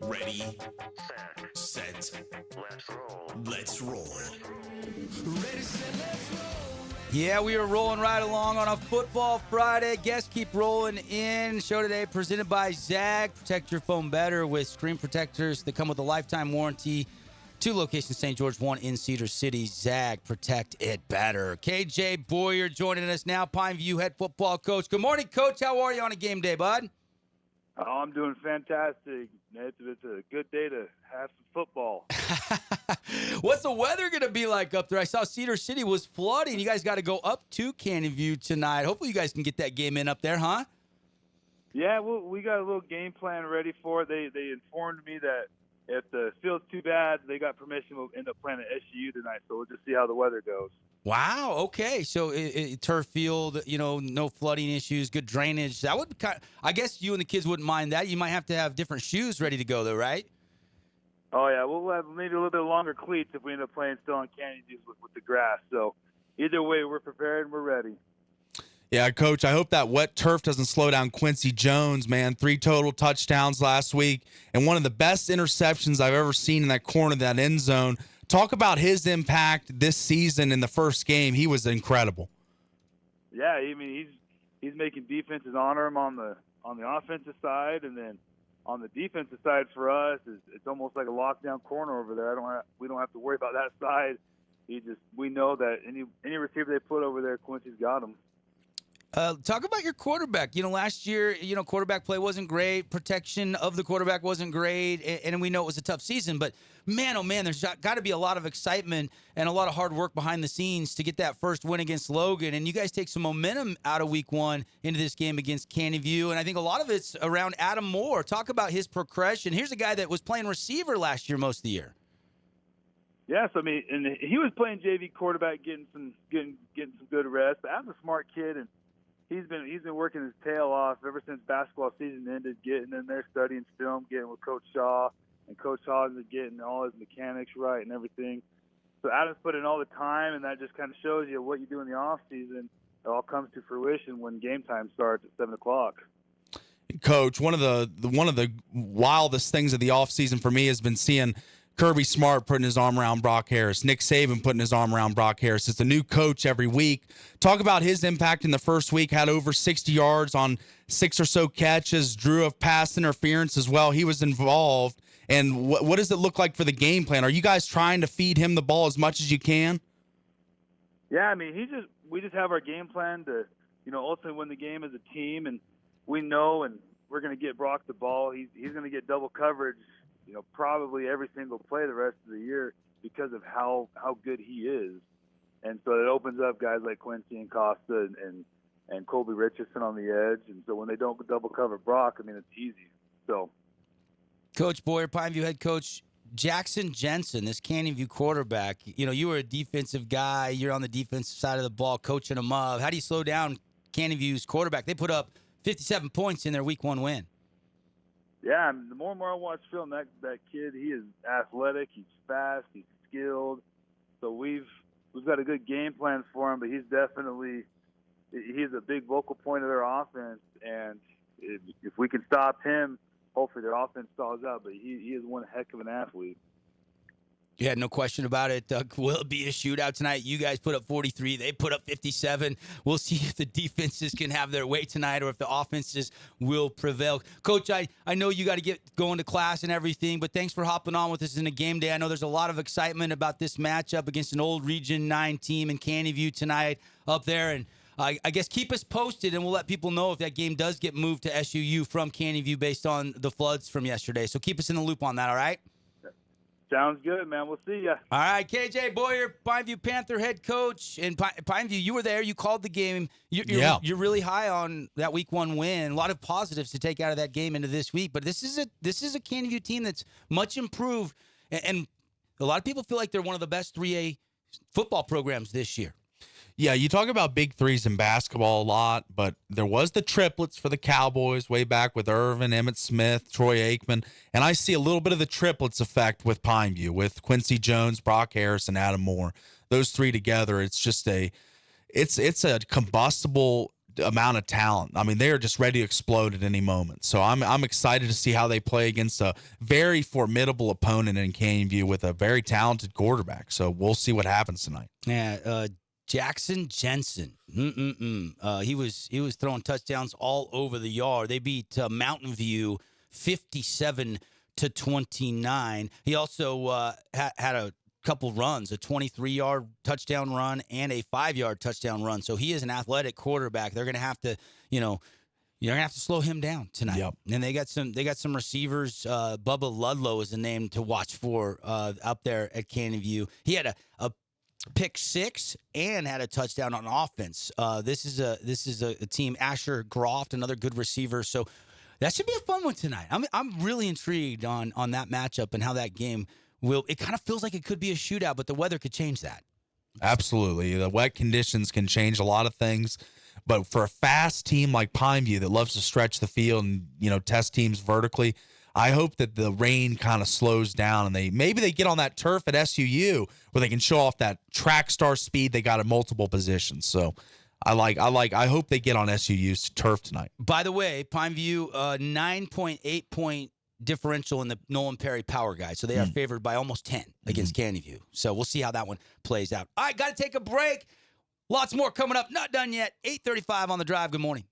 Ready, set, let's roll. Ready, set, let's roll. Yeah, we are rolling right along on a Football Friday. Guests keep rolling in. Show today presented by Zag. Protect your phone better with screen protectors that come with a lifetime warranty. 2 locations, St. George, 1 in Cedar City. Zag, protect it better. KJ Boyer joining us now, Pineview head football coach. Good morning, Coach. How are you on a game day, bud? Oh, I'm doing fantastic. It's a good day to have some football. What's the weather going to be like up there? I saw Cedar City was flooding. You guys got to go up to Canyon View tonight. Hopefully you guys can get that game in up there, huh? Yeah, well, we got a little game plan ready for it. They informed me that if the field's too bad, they got permission. We'll end up playing at SU tonight, so we'll just see how the weather goes. Wow. Okay. So turf field, no flooding issues, good drainage. That would I guess you and the kids wouldn't mind that. You might have to have different shoes ready to go, though, right? Oh, yeah, we'll have maybe a little bit longer cleats if we end up playing still on Canyon Views with the grass. So either way, we're prepared and we're ready. Yeah, Coach, I hope that wet turf doesn't slow down Quincy Jones, man. 3 total touchdowns last week and one of the best interceptions I've ever seen in that corner of that end zone. Talk about his impact this season in the first game. He was incredible. Yeah, I mean he's making defenses honor him on the offensive side, and then on the defensive side for us, it's almost like a lockdown corner over there. We don't have to worry about that side. We know that any receiver they put over there, Quincy's got him. Talk about your quarterback. Last year, quarterback play wasn't great. Protection of the quarterback wasn't great. And we know it was a tough season. But, man, oh, man, there's got to be a lot of excitement and a lot of hard work behind the scenes to get that first win against Logan. And you guys take some momentum out of week 1 into this game against Canyon View. And I think a lot of it's around Adam Moore. Talk about his progression. Here's a guy that was playing receiver last year most of the year. Yes, I mean, and he was playing JV quarterback, getting some good rest. But Adam's a smart kid, and he's been working his tail off ever since basketball season ended, getting in there, studying film, getting with Coach Shaw, and Coach Shaw is getting all his mechanics right and everything. So Adam's put in all the time, and that just kind of shows you what you do in the off season. It all comes to fruition when game time starts at 7:00. Coach, one of the wildest things of the offseason for me has been seeing Kirby Smart putting his arm around Brock Harris, Nick Saban putting his arm around Brock Harris. It's a new coach every week. Talk about his impact in the first week. Had over 60 yards on 6 or so catches, drew a pass interference as well. He was involved. And what does it look like for the game plan? Are you guys trying to feed him the ball as much as you can? Yeah, I mean, we just have our game plan to, ultimately win the game as a team, and we know, and we're going to get Brock the ball. He's going to get double coverage, probably every single play the rest of the year because of how good he is. And so it opens up guys like Quincy and Costa and Colby Richardson on the edge. And so when they don't double cover Brock, I mean, it's easy. So, Coach Boyer, Pineview head coach Jackson Jensen, this Canyon View quarterback, you were a defensive guy. You're on the defensive side of the ball, coaching them up. How do you slow down Canyon View's quarterback? They put up 57 points in their week 1 win. Yeah, the more and more I watch film, that kid, he is athletic, he's fast, he's skilled. So we've got a good game plan for him, but he's a big vocal point of their offense. And if we can stop him, hopefully their offense stalls out. But he is one heck of an athlete. Yeah, no question about it. Will it be a shootout tonight? You guys put up 43. They put up 57. We'll see if the defenses can have their way tonight or if the offenses will prevail. Coach, I know you got to get going to class and everything, but thanks for hopping on with us in a game day. I know there's a lot of excitement about this matchup against an old Region 9 team in Canyon View tonight up there. And I guess keep us posted, and we'll let people know if that game does get moved to SUU from Canyon View based on the floods from yesterday. So keep us in the loop on that, all right? Sounds good, man. We'll see ya. All right, KJ Boyer, Pineview Panther head coach. And Pineview, you were there. You called the game. You're really high on that week 1 win. A lot of positives to take out of that game into this week. But this is a Canyon View team that's much improved. And a lot of people feel like they're one of the best 3A football programs this year. Yeah, you talk about big threes in basketball a lot, but there was the triplets for the Cowboys way back with Irvin, Emmitt Smith, Troy Aikman, and I see a little bit of the triplets effect with Pineview, with Quincy Jones, Brock Harris, and Adam Moore. Those 3 together, it's just it's a combustible amount of talent. I mean, they are just ready to explode at any moment. So I'm excited to see how they play against a very formidable opponent in Canyon View with a very talented quarterback. So we'll see what happens tonight. Yeah, Jackson Jensen. He was throwing touchdowns all over the yard. They beat Mountain View 57-29. He also had a couple runs, a 23-yard touchdown run and a 5-yard touchdown run. So he is an athletic quarterback. They're going to have to, you're gonna have to slow him down tonight. Yep. And they got some receivers. Bubba Ludlow is the name to watch for up there at Canyon View. He had a pick 6 and had a touchdown on offense. This is a team. Asher Groft, another good receiver. So that should be a fun one tonight. I'm really intrigued on that matchup and how that game will. It kind of feels like it could be a shootout, but the weather could change that. Absolutely. The wet conditions can change a lot of things. But for a fast team like Pineview that loves to stretch the field and, test teams vertically, I hope that the rain kind of slows down and maybe they get on that turf at SUU where they can show off that track star speed they got at multiple positions. So I hope they get on SUU's turf tonight. By the way, Pineview 9.8 point differential in the Nolan Perry Power Guide. So they are favored by almost 10 against Canyon View. So we'll see how that one plays out. All right, got to take a break. Lots more coming up. Not done yet. 8:35 on The Drive. Good morning.